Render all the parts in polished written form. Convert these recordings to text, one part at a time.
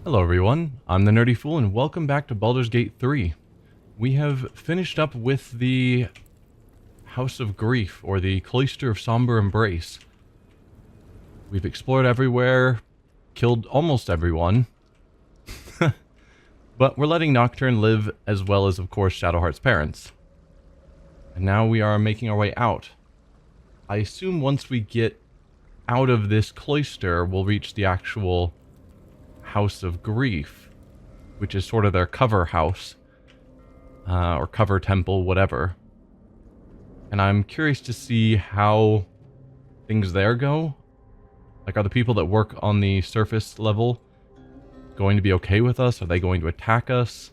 Hello everyone, I'm the Nerdy Fool and welcome back to Baldur's Gate 3. We have finished up with the House of Grief, or the Cloister of Somber Embrace. We've explored everywhere, killed almost everyone, but we're letting Nocturne live as well as, of course, Shadowheart's parents. And now we are making our way out. I assume once we get out of this cloister, we'll reach the actual House of Grief, which is sort of their cover house, or cover temple, whatever. And I'm curious to see how things there go. Like, are the people that work on the surface level going to be okay with us? Are they going to attack us?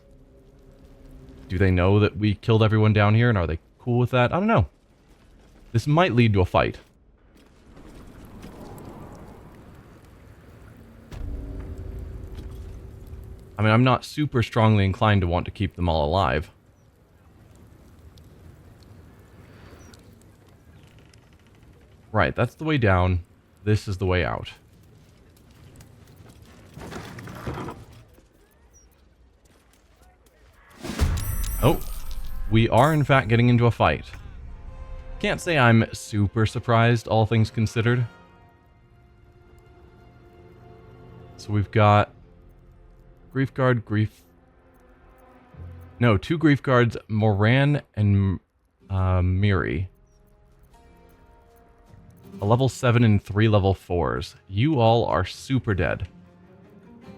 Do they know that we killed everyone down here, and are they cool with that? I don't know. This might lead to a fight. I mean, I'm not super strongly inclined to want to keep them all alive. Right, that's the way down. This is the way out. Oh, we are in fact getting into a fight. Can't say I'm super surprised, all things considered. So we've got Grief Guard, two Grief Guards, Moran and Miri. A level 7 and 3 level 4s. You all are super dead.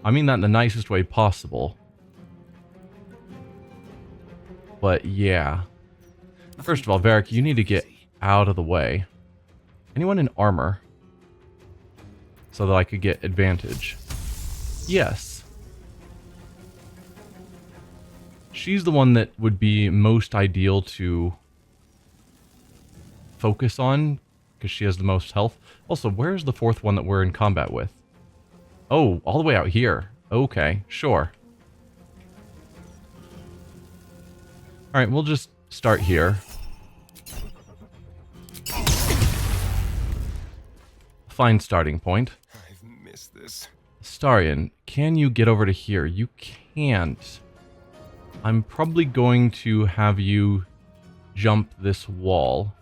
I mean that in the nicest way possible. But yeah. First of all, Varric, you need to get out of the way. Anyone in armor? So that I could get advantage. Yes. She's the one that would be most ideal to focus on, because she has the most health. Also, where's the fourth one that we're in combat with? Oh, all the way out here. Okay, sure. Alright, we'll just start here. Fine starting point. I've missed this. Starion, can you get over to here? You can't. I'm probably going to have you jump this wall.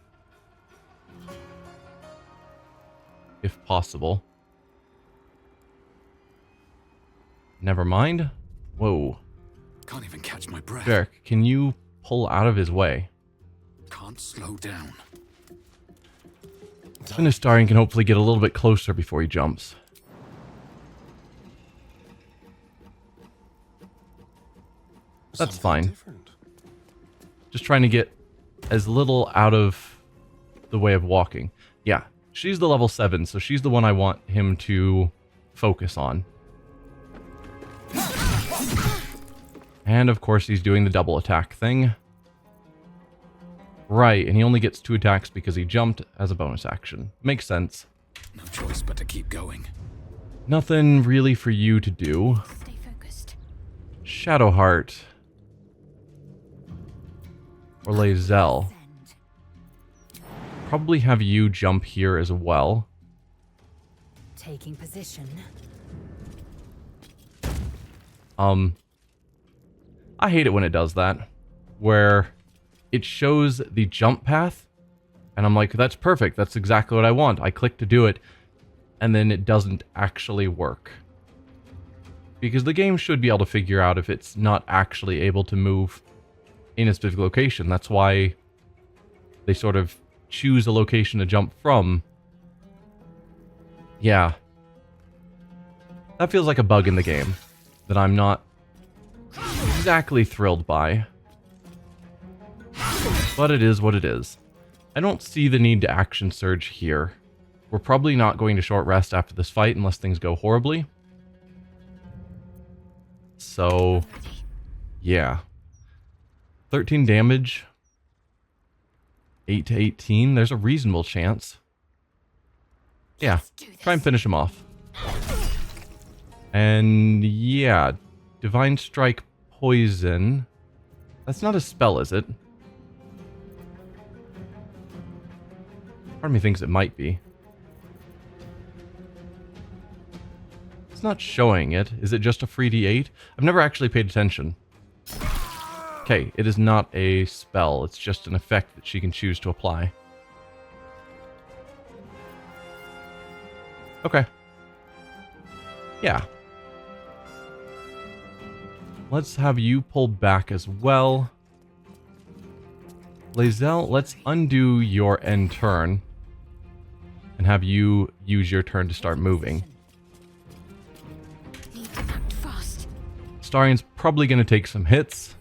If possible. Never mind. Whoa. Can't even catch my breath. Varric, can you pull out of his way? Can't slow down. Then Astarion can hopefully get a little bit closer before he jumps. That's fine. Different. Just trying to get as little out of the way of walking. Yeah, she's the level 7, so she's the one I want him to focus on. And of course he's doing the double attack thing. Right, and he only gets 2 attacks because he jumped as a bonus action. Makes sense. No choice but to keep going. Nothing really for you to do. Stay focused. Shadowheart. Or Lae'zel. Probably have you jump here as well. Taking position. I hate it when it does that. Where it shows the jump path. And I'm like, that's perfect. That's exactly what I want. I click to do it. And then it doesn't actually work. Because the game should be able to figure out if it's not actually able to move in a specific location. That's why they sort of choose a location to jump from. Yeah. That feels like a bug in the game that I'm not exactly thrilled by. But it is what it is. I don't see the need to action surge here. We're probably not going to short rest after this fight unless things go horribly. So, yeah. 13 damage. 8 to 18. There's a reasonable chance. Yeah, try and finish him off. And yeah, Divine Strike Poison. That's not a spell, is it? Part of me thinks it might be. It's not showing it. Is it just a free D8? I've never actually paid attention. Okay, it is not a spell. It's just an effect that she can choose to apply. Okay. Yeah. Let's have you pull back as well. Lae'zel, let's undo your end turn. And have you use your turn to start moving. Need to act fast. Starian's probably going to take some hits,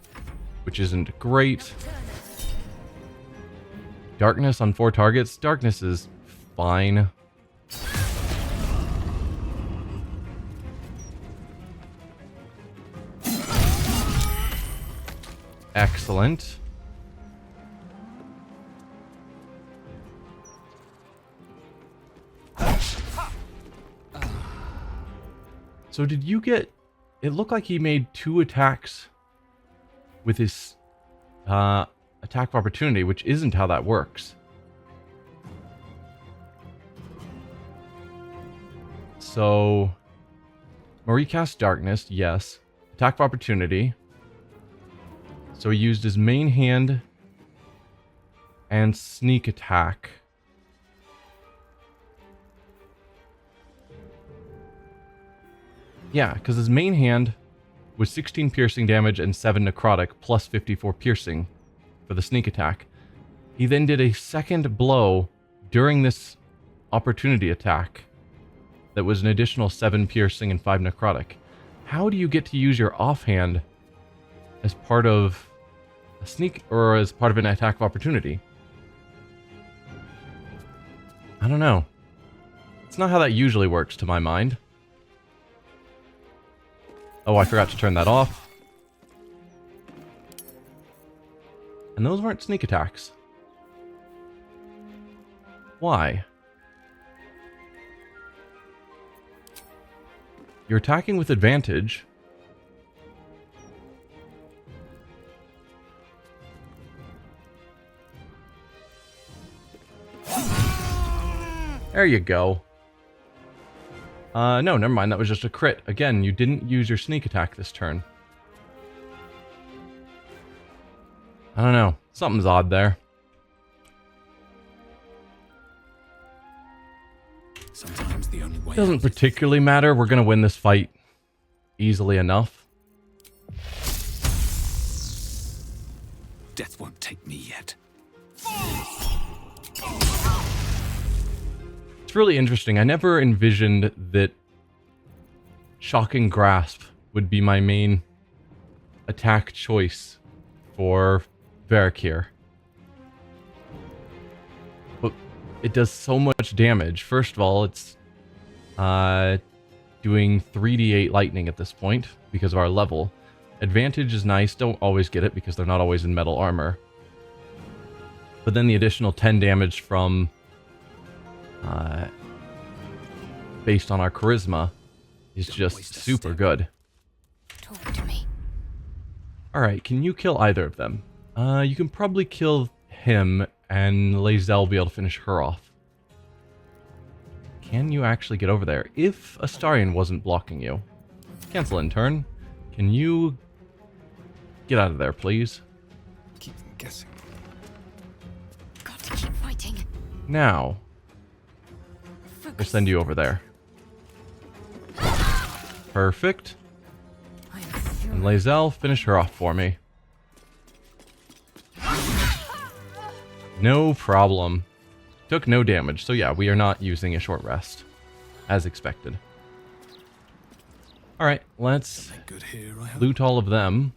which isn't great. Darkness on 4 targets. Darkness is fine. Excellent. So did you get... It looked like he made 2 attacks with his attack of opportunity, which isn't how that works. So... Marie cast Darkness, yes. Attack of opportunity. So he used his main hand and sneak attack. Yeah, because his main hand was 16 piercing damage and 7 necrotic, plus 54 piercing for the sneak attack. He then did a second blow during this opportunity attack that was an additional 7 piercing and 5 necrotic. How do you get to use your offhand as part of a sneak, or as part of an attack of opportunity? I don't know. It's not how that usually works, to my mind. Oh, I forgot to turn that off. And those weren't sneak attacks. Why? You're attacking with advantage. There you go. No, never mind. That was just a crit. Again, you didn't use your sneak attack this turn. I don't know. Something's odd there. Sometimes the only way Doesn't particularly matter. We're going to win this fight easily enough. Death won't take me yet. It's really interesting. I never envisioned that Shocking Grasp would be my main attack choice for Varakir. But it does so much damage. First of all, it's doing 3d8 lightning at this point because of our level. Advantage is nice. Don't always get it because they're not always in metal armor. But then the additional 10 damage from... based on our charisma is just super good. Talk to me. Alright, can you kill either of them? You can probably kill him and Lae'zel will be able to finish her off. Can you actually get over there? If Astarion wasn't blocking you. Cancel in turn. Can you get out of there, please? Keep them guessing. Got to keep fighting. Now, we'll Focus. send you over there. Perfect. I am sure. And Lae'zel, finish her off for me. No problem. Took no damage, so yeah, we are not using a short rest. As expected. Alright, let's Good here, I hope. loot all of them.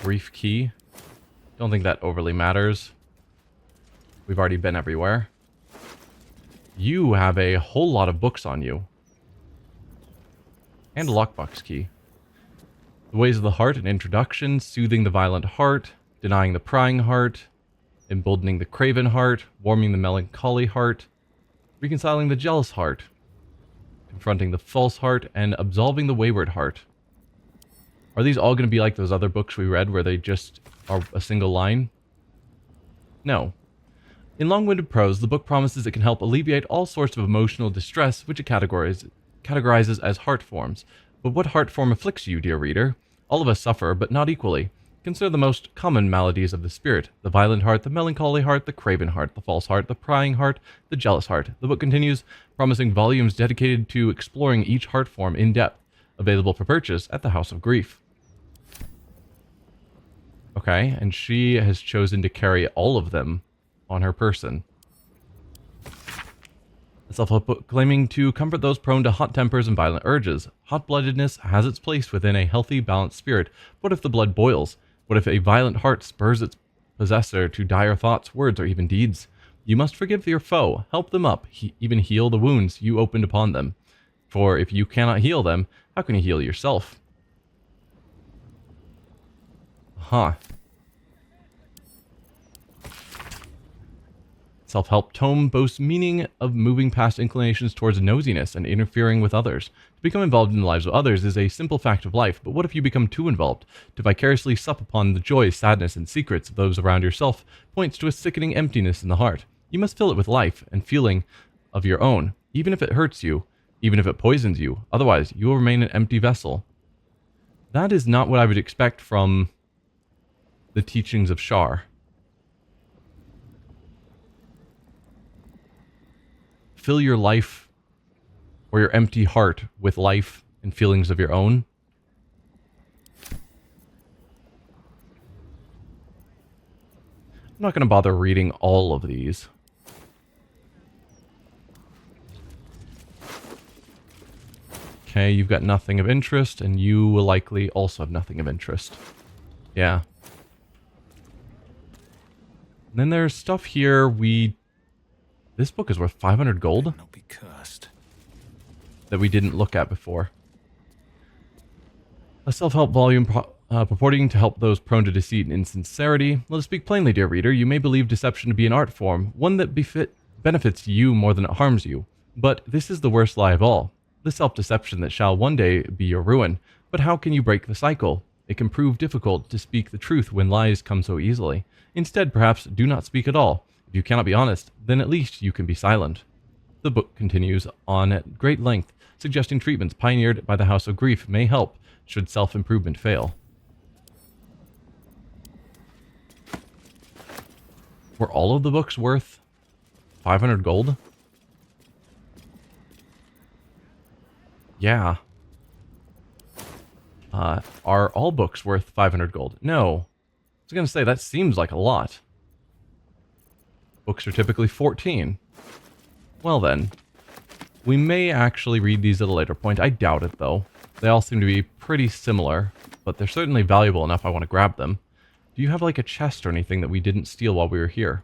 Brief key. Don't think that overly matters. We've already been everywhere. You have a whole lot of books on you. And a lockbox key. The Ways of the Heart, an introduction, soothing the violent heart, denying the prying heart, emboldening the craven heart, warming the melancholy heart, reconciling the jealous heart, confronting the false heart, and absolving the wayward heart. Are these all going to be like those other books we read where they just are a single line? No. In long-winded prose, the book promises it can help alleviate all sorts of emotional distress, which it categorizes as heart forms. But what heart form afflicts you, dear reader? All of us suffer, but not equally. Consider the most common maladies of the spirit: the violent heart, the melancholy heart, the craven heart, the false heart, the prying heart, the jealous heart. The book continues, promising volumes dedicated to exploring each heart form in depth, available for purchase at the House of Grief. Okay, and she has chosen to carry all of them on her person. A self-help book claiming to comfort those prone to hot tempers and violent urges. Hot-bloodedness has its place within a healthy, balanced spirit. What if the blood boils? What if a violent heart spurs its possessor to dire thoughts, words, or even deeds? You must forgive your foe, help them up, even heal the wounds you opened upon them. For if you cannot heal them, how can you heal yourself? Huh. Self-help tome boasts meaning of moving past inclinations towards nosiness and interfering with others. To become involved in the lives of others is a simple fact of life, but what if you become too involved? To vicariously sup upon the joy, sadness, and secrets of those around yourself points to a sickening emptiness in the heart. You must fill it with life and feeling of your own, even if it hurts you, even if it poisons you. Otherwise, you will remain an empty vessel. That is not what I would expect from the teachings of Shar. Fill your life or your empty heart with life and feelings of your own. I'm not going to bother reading all of these. Okay, you've got nothing of interest, and you will likely also have nothing of interest. Yeah. And then there's stuff here This book is worth 500 gold? Not be cursed. That we didn't look at before. A self-help volume purporting to help those prone to deceit and insincerity. Let us speak plainly, dear reader. You may believe deception to be an art form, one that benefits you more than it harms you. But this is the worst lie of all. The self-deception that shall one day be your ruin. But how can you break the cycle? It can prove difficult to speak the truth when lies come so easily. Instead, perhaps, do not speak at all. If you cannot be honest, then at least you can be silent. The book continues on at great length, suggesting treatments pioneered by the House of Grief may help should self-improvement fail. Were all of the books worth 500 gold? Yeah. Are all books worth 500 gold? No. I was going to say, that seems like a lot. Books are typically 14. Well then, we may actually read these at a later point. I doubt it, though. They all seem to be pretty similar, but they're certainly valuable enough I want to grab them. Do you have like a chest or anything that we didn't steal while we were here?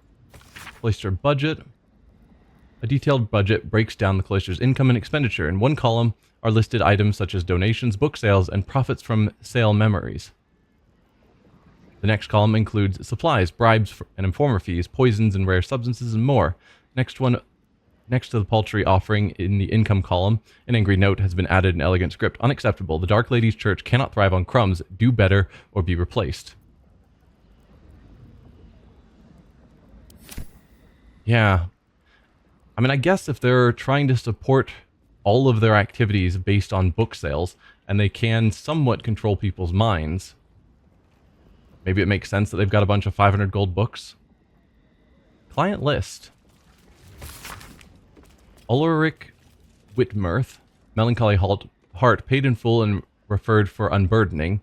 Cloister budget. A detailed budget breaks down the cloister's income and expenditure. In one column are listed items such as donations, book sales, and profits from sale memories. The next column includes supplies, bribes, and informer fees, poisons and rare substances, and more. Next to the paltry offering in the income column, an angry note has been added in elegant script. Unacceptable. The Dark Lady's Church cannot thrive on crumbs. Do better or be replaced. Yeah. I mean, I guess if they're trying to support all of their activities based on book sales, and they can somewhat control people's minds, maybe it makes sense that they've got a bunch of 500 gold books. Client list. Ulrich Whitmirth, Melancholy Heart, paid in full and referred for unburdening.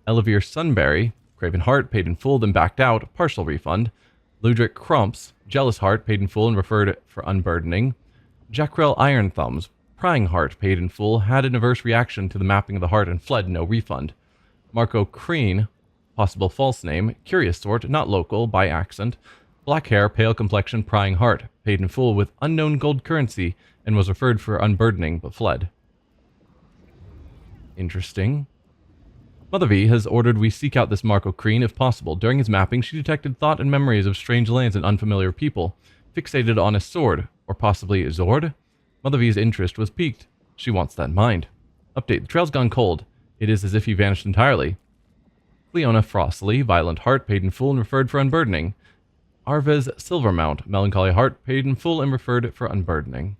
Elivir Sunbury, Craven Heart, paid in full, then backed out, partial refund. Ludwig Krumps, Jealous Heart, paid in full and referred for unburdening. Jackrell Iron Thumbs, Prying Heart, paid in full, had an adverse reaction to the mapping of the heart and fled, no refund. Marco Crean, possible false name, Curious Sort, not local, by accent. Black hair, pale complexion, Prying Heart, paid in full with unknown gold currency, and was referred for unburdening, but fled. Interesting. Mother V has ordered we seek out this Marco Crean if possible. During his mapping, she detected thought and memories of strange lands and unfamiliar people, fixated on a sword, or possibly a Zord. Mother V's interest was piqued. She wants that in mind. Update, the trail's gone cold. It is as if he vanished entirely. Leona Frostley, Violent Heart, paid in full and referred for unburdening. Arvez Silvermount, melancholy heart, paid in full and referred for unburdening.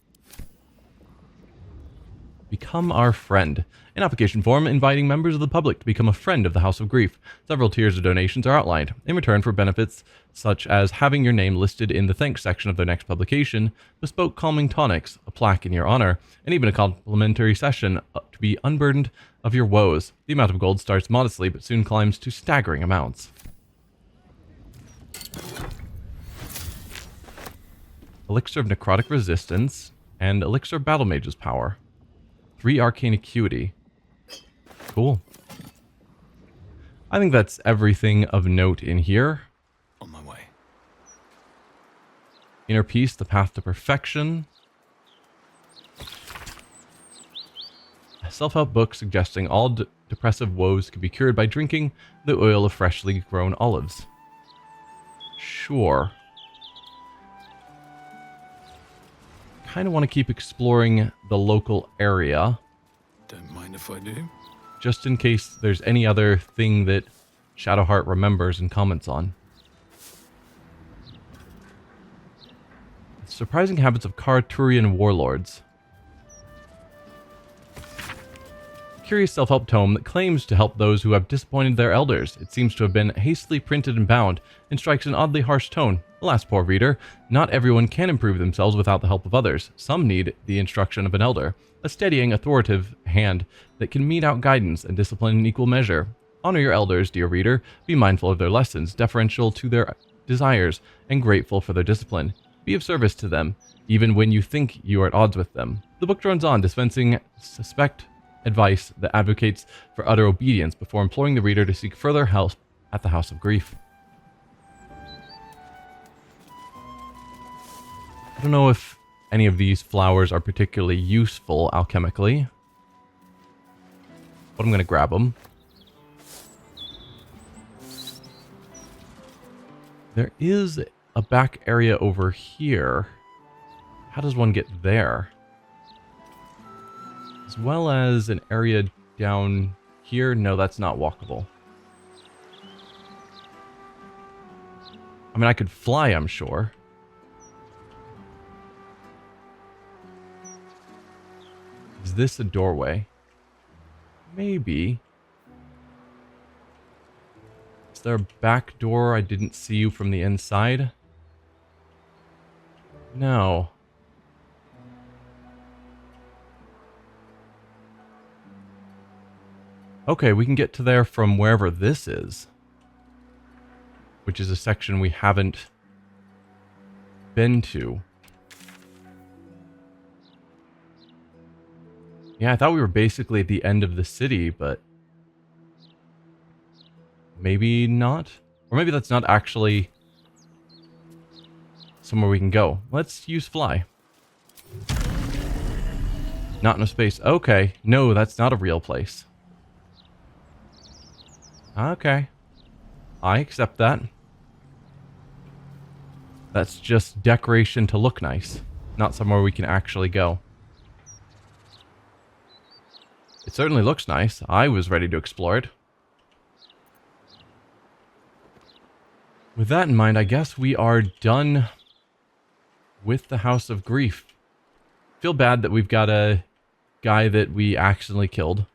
Become our friend. An application form inviting members of the public to become a friend of the House of Grief. Several tiers of donations are outlined. In return for benefits such as having your name listed in the thanks section of their next publication, bespoke calming tonics, a plaque in your honor, and even a complimentary session to be unburdened of your woes. The amount of gold starts modestly but soon climbs to staggering amounts. Elixir of Necrotic Resistance and Elixir of Battle Mage's Power. 3 Arcane Acuity. Cool. I think that's everything of note in here. On my way. Inner Peace, the Path to Perfection. A self-help book suggesting all depressive woes can be cured by drinking the oil of freshly grown olives. Sure. Kind of want to keep exploring the local area. Don't mind if I do. Just in case there's any other thing that Shadowheart remembers and comments on. Surprising habits of Karturian warlords. Curious self-help tome that claims to help those who have disappointed their elders. It seems to have been hastily printed and bound, and strikes an oddly harsh tone. Alas, poor reader, not everyone can improve themselves without the help of others. Some need the instruction of an elder, a steadying, authoritative hand that can mete out guidance and discipline in equal measure. Honor your elders, dear reader. Be mindful of their lessons, deferential to their desires, and grateful for their discipline. Be of service to them, even when you think you are at odds with them. The book drones on, dispensing suspect advice that advocates for utter obedience before imploring the reader to seek further help at the House of Grief. I don't know if any of these flowers are particularly useful alchemically, but I'm going to grab them. There is a back area over here. How does one get there? As well as an area down here. No, that's not walkable. I mean, I could fly, I'm sure. Is this a doorway? Maybe. Is there a back door I didn't see you from the inside? No. Okay, we can get to there from wherever this is. Which is a section we haven't been to. Yeah, I thought we were basically at the end of the city, but maybe not. Or maybe that's not actually somewhere we can go. Let's use fly. Not enough space. Okay. No, that's not a real place. Okay. I accept that. That's just decoration to look nice. Not somewhere we can actually go. It certainly looks nice. I was ready to explore it. With that in mind, I guess we are done with the House of Grief. Feel bad that we've got a guy that we accidentally killed.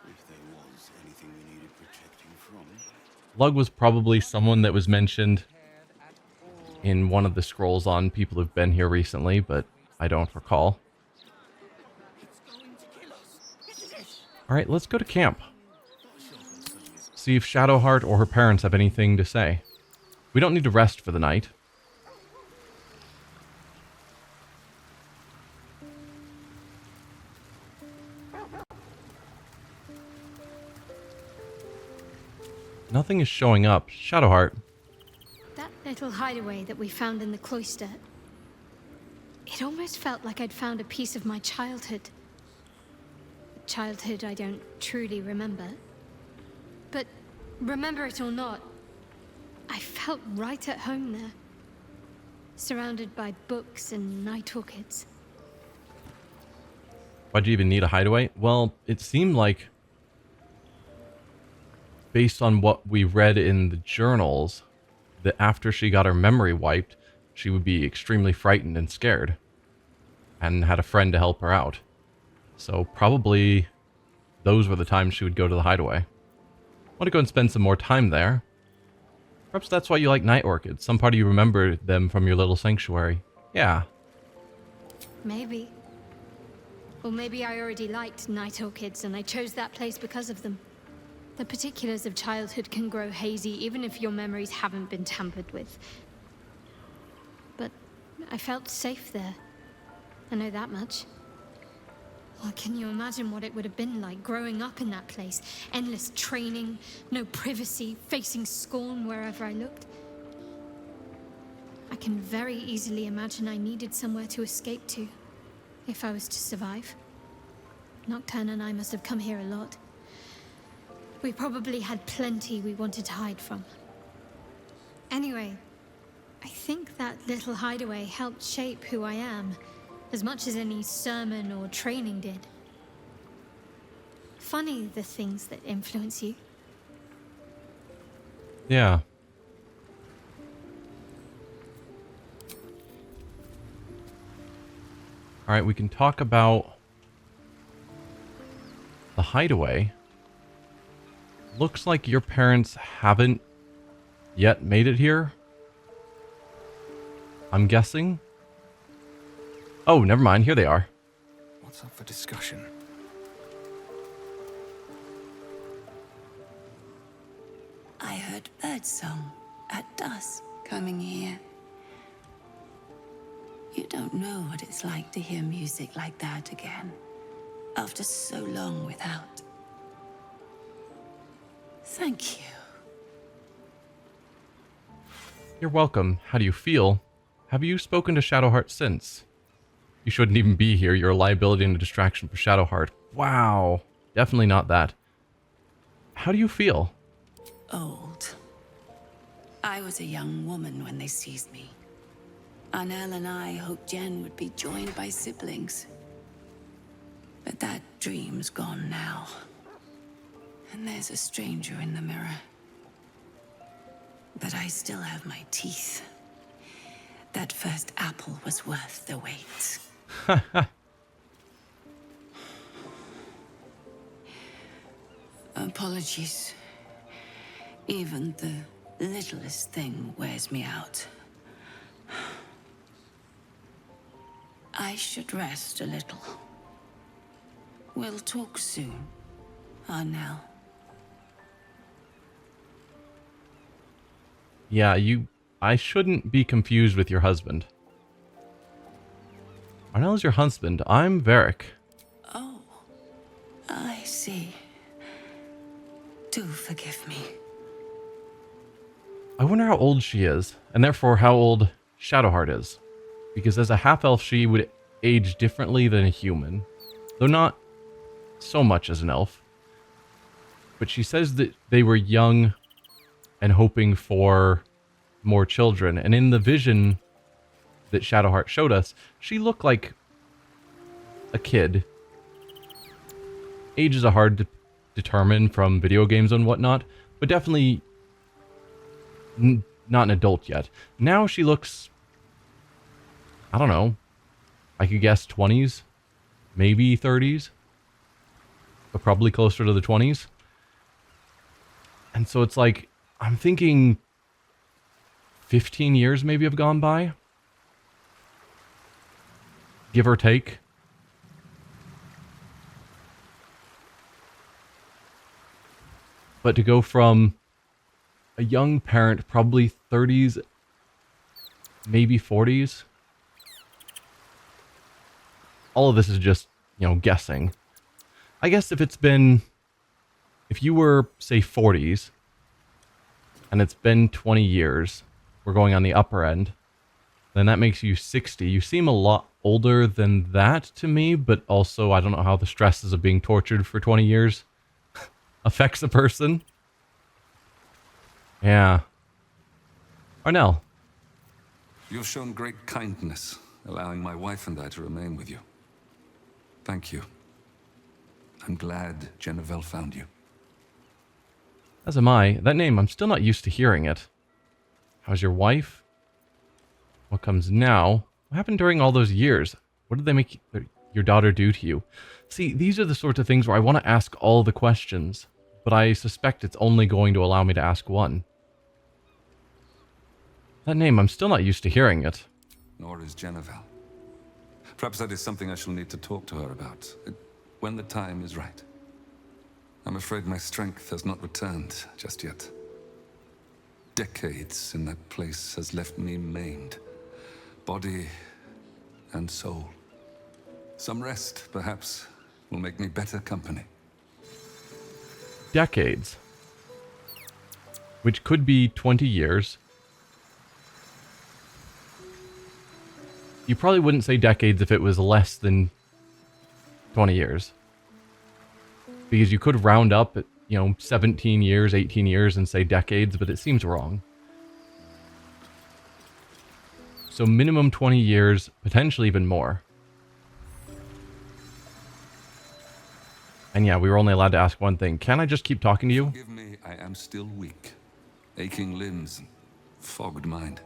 If there was anything we needed protecting from. Lug was probably someone that was mentioned in one of the scrolls on people who've been here recently, but I don't recall. Alright, let's go to camp. See if Shadowheart or her parents have anything to say. We don't need to rest for the night. Nothing is showing up. Shadowheart. That little hideaway that we found in the cloister. It almost felt like I'd found a piece of my childhood. A childhood I don't truly remember. But remember it or not, I felt right at home there. Surrounded by books and night orchids. Why'd you even need a hideaway? Well, it seemed like based on what we read in the journals, that after she got her memory wiped, she would be extremely frightened and scared, and had a friend to help her out. So probably those were the times she would go to the hideaway. I want to go and spend some more time there. Perhaps that's why you like night orchids. Some part of you remember them from your little sanctuary. Yeah. Maybe. Or maybe I already liked night orchids and I chose that place because of them. The particulars of childhood can grow hazy even if your memories haven't been tampered with. But I felt safe there. I know that much. Well, can you imagine what it would have been like growing up in that place? Endless training, no privacy, facing scorn wherever I looked. I can very easily imagine I needed somewhere to escape to, if I was to survive. Nocturne and I must have come here a lot. We probably had plenty we wanted to hide from. Anyway, I think that little hideaway helped shape who I am, as much as any sermon or training did. Funny, the things that influence you. Yeah. Alright, we can talk about the hideaway. Looks like your parents haven't yet made it here. I'm guessing. Oh, never mind. Here they are. What's up for discussion? I heard birdsong at dusk coming here. You don't know what it's like to hear music like that again, after so long without. Thank you. You're welcome. How do you feel? Have you spoken to Shadowheart since? You shouldn't even be here. You're a liability and a distraction for Shadowheart. Wow. Definitely not that. How do you feel? Old. I was a young woman when they seized me. Arnell and I hoped Jen would be joined by siblings. But that dream's gone now. And there's a stranger in the mirror. But I still have my teeth. That first apple was worth the wait. Apologies. Even the littlest thing wears me out. I should rest a little. We'll talk soon, Arnell. Yeah, I shouldn't be confused with your husband. Arnell is your husband. I'm Varric. Oh, I see. Do forgive me. I wonder how old she is, and therefore how old Shadowheart is. Because as a half-elf, she would age differently than a human. Though not so much as an elf. But she says that they were young and hoping for more children. And in the vision that Shadowheart showed us, she looked like a kid. Ages are hard to determine from video games and whatnot, but definitely not an adult yet. Now she looks, I don't know, I could guess 20s, maybe 30s, but probably closer to the 20s. And so it's like, I'm thinking 15 years maybe have gone by, give or take. But to go from a young parent, probably 30s, maybe 40s. All of this is just, guessing. I guess if you were, say, 40s, and it's been 20 years, we're going on the upper end, then that makes you 60. You seem a lot older than that to me, but also I don't know how the stresses of being tortured for 20 years affects a person. Yeah. Arnell. You've shown great kindness, allowing my wife and I to remain with you. Thank you. I'm glad Jennifer found you. As am I. That name, I'm still not used to hearing it. How's your wife? What comes now? What happened during all those years? What did they make your daughter do to you? See, these are the sorts of things where I want to ask all the questions, but I suspect it's only going to allow me to ask one. That name, I'm still not used to hearing it. Nor is Jennifer. Perhaps that is something I shall need to talk to her about, when the time is right. I'm afraid my strength has not returned just yet. Decades in that place has left me maimed, body and soul. Some rest, perhaps, will make me better company. Decades. Which could be 20 years. You probably wouldn't say decades if it was less than 20 years. Because you could round up at, 17 years, 18 years and say decades, but it seems wrong. So minimum 20 years, potentially even more. And yeah, we were only allowed to ask one thing. Can I just keep talking to you? Forgive me, I am still weak. Aching limbs and fogged mind.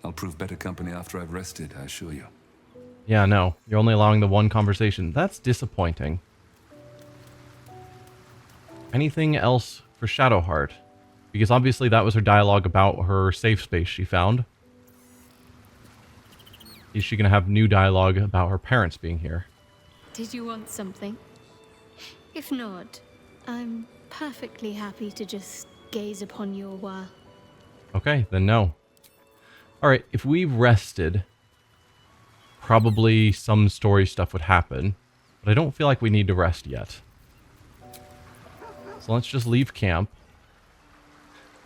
I'll prove better company after I've rested, I assure you. Yeah, no. You're only allowing the one conversation. That's disappointing. Anything else for Shadowheart? Because obviously that was her dialogue about her safe space she found. Is she going to have new dialogue about her parents being here? Did you want something? If not, I'm perfectly happy to just gaze upon you a while. Okay, then no. Alright, if we rested, probably some story stuff would happen. But I don't feel like we need to rest yet. So let's just leave camp.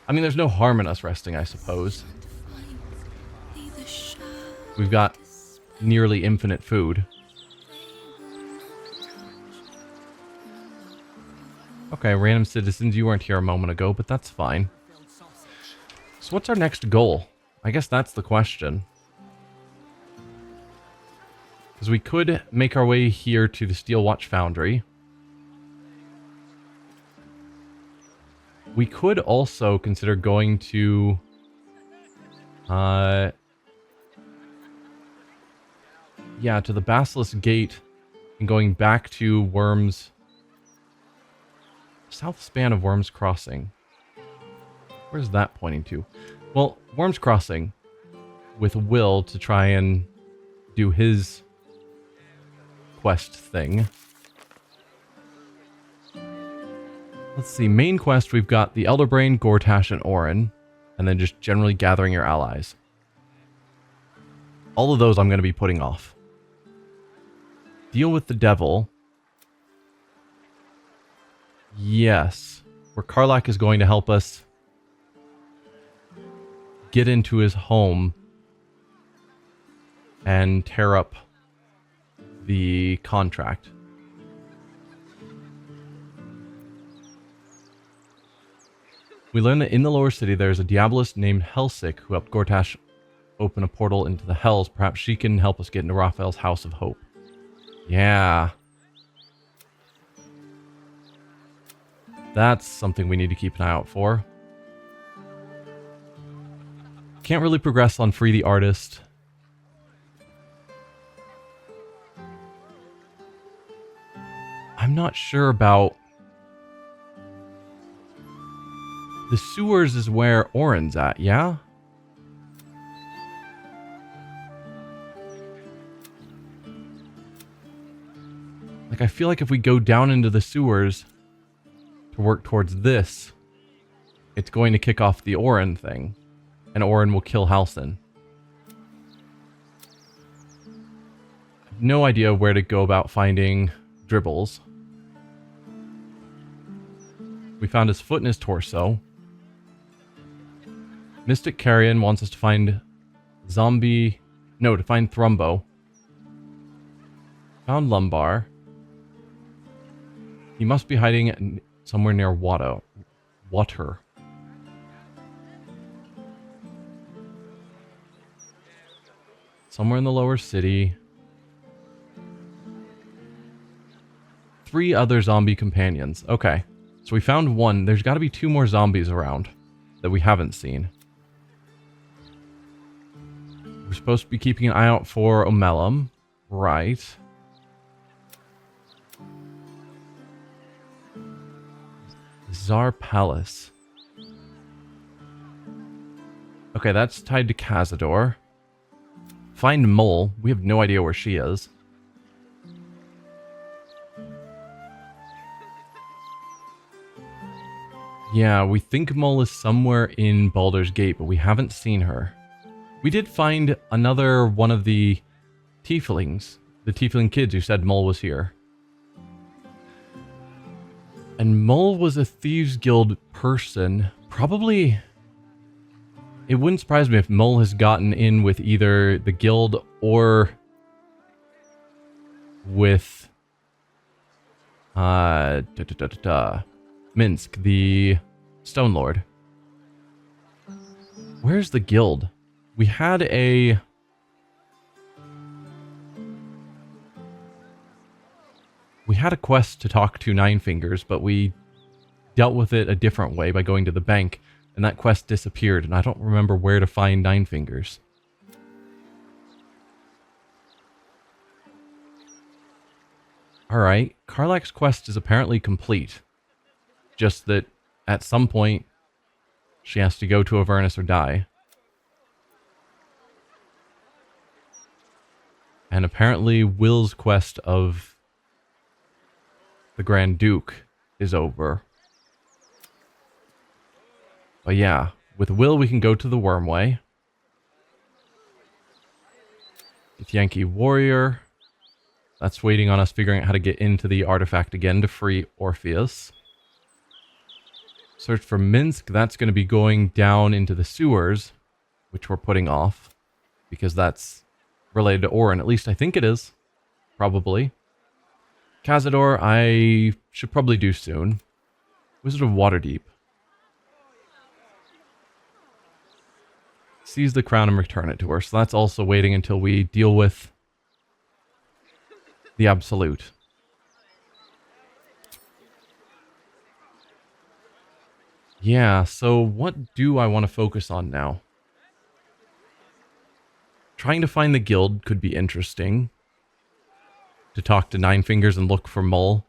I mean, there's no harm in us resting, I suppose. We've got nearly infinite food. Okay, random citizens, you weren't here a moment ago, but that's fine. So what's our next goal? I guess that's the question. Because we could make our way here to the Steel Watch Foundry. We could also consider going to... yeah, to the Basilisk Gate and going back to Worms... South span of Worms Crossing. Where's that pointing to? Well, Worms Crossing with Will to try and do his quest thing. Let's see, main quest, we've got the Elderbrain, Gortash, and Orin, and then just generally gathering your allies. All of those I'm going to be putting off. Deal with the devil. Yes, where Karlak is going to help us get into his home and tear up the contract. We learn that in the lower city there's a Diabolist named Helsik who helped Gortash open a portal into the Hells. Perhaps she can help us get into Raphael's House of Hope. Yeah. That's something we need to keep an eye out for. Can't really progress on Free the Artist. I'm not sure about... The sewers is where Orin's at, yeah? Like, I feel like if we go down into the sewers to work towards this, it's going to kick off the Orin thing. And Orin will kill Halsin. I have no idea where to go about finding Dribbles. We found his foot and his torso. Mystic Carrion wants us to find Zombie... No, to find Thrumbo. Found Lumbar. He must be hiding somewhere near Water. Somewhere in the lower city. 3 other zombie companions. Okay. So we found one. There's got to be 2 more zombies around that we haven't seen. We're supposed to be keeping an eye out for Omelum. Right. Tsar Palace. Okay, that's tied to Cazador. Find Mole. We have no idea where she is. Yeah, we think Mole is somewhere in Baldur's Gate, but we haven't seen her. We did find another one of the tieflings, the tiefling kids who said Mole was here. And Mole was a Thieves Guild person. Probably... It wouldn't surprise me if Mole has gotten in with either the guild or with Minsk, the Stone Lord. Where's the guild? We had a... We had a quest to talk to Nine Fingers, but we dealt with it a different way by going to the bank, and that quest disappeared, and I don't remember where to find Nine Fingers. Alright, Karlach's quest is apparently complete. Just that at some point, she has to go to Avernus or die. And apparently Will's quest of the Grand Duke is over. But yeah, with Will we can go to the Wormway. Yankee Warrior. That's waiting on us figuring out how to get into the artifact again to free Orpheus. Search for Minsk. That's going to be going down into the sewers, which we're putting off. Because that's related to Orin. At least I think it is. Probably. Cazador, I should probably do soon. Wizard of Waterdeep. Seize the crown and return it to her. So that's also waiting until we deal with the Absolute. Yeah, so what do I want to focus on now? Trying to find the guild could be interesting. To talk to Nine Fingers and look for Mole.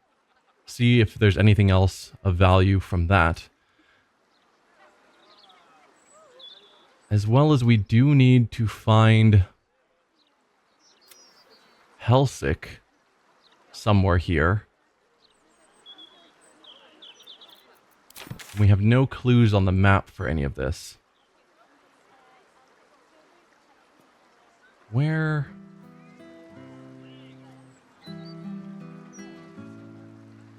See if there's anything else of value from that. As well as we do need to find Helsik somewhere here. We have no clues on the map for any of this. Where...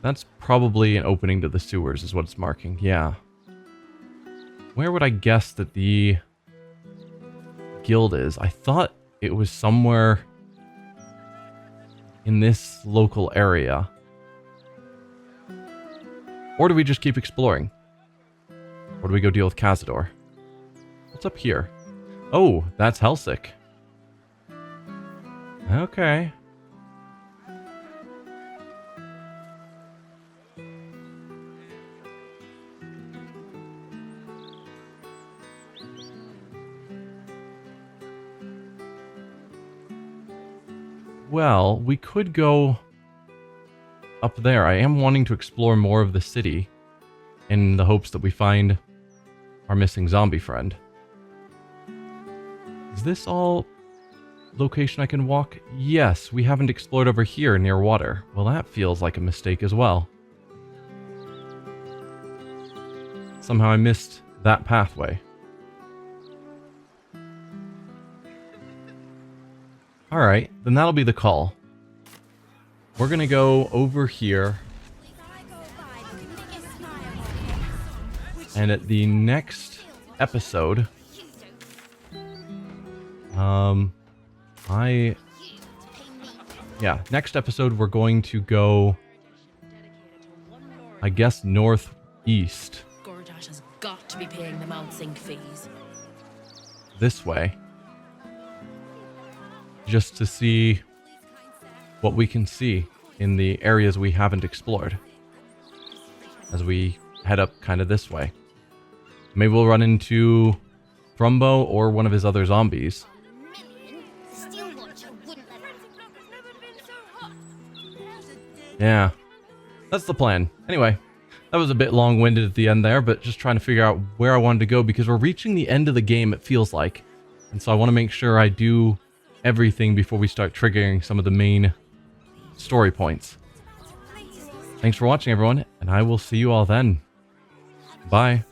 That's probably an opening to the sewers is what it's marking. Yeah. Where would I guess that the guild is? I thought it was somewhere in this local area. Or do we just keep exploring? Or do we go deal with Cazador? What's up here? Oh, that's Helsik. Okay. Well, we could go up there. I am wanting to explore more of the city in the hopes that we find our missing zombie friend. Is this all location I can walk? Yes, we haven't explored over here near water. Well, that feels like a mistake as well. Somehow I missed that pathway. Alright, then that'll be the call. We're gonna go over here. And at the next episode... Yeah, next episode we're going to go... I guess northeast. Gordash has got to be paying the Mount Sink fees. This way. Just to see what we can see in the areas we haven't explored. as we head up kind of this way. Maybe we'll run into Thrumbo or one of his other zombies. Yeah, that's the plan. Anyway, that was a bit long-winded at the end there, but just trying to figure out where I wanted to go because we're reaching the end of the game, it feels like. And so I want to make sure I do everything before we start triggering some of the main story points. Thanks for watching, everyone, and I will see you all then. Bye.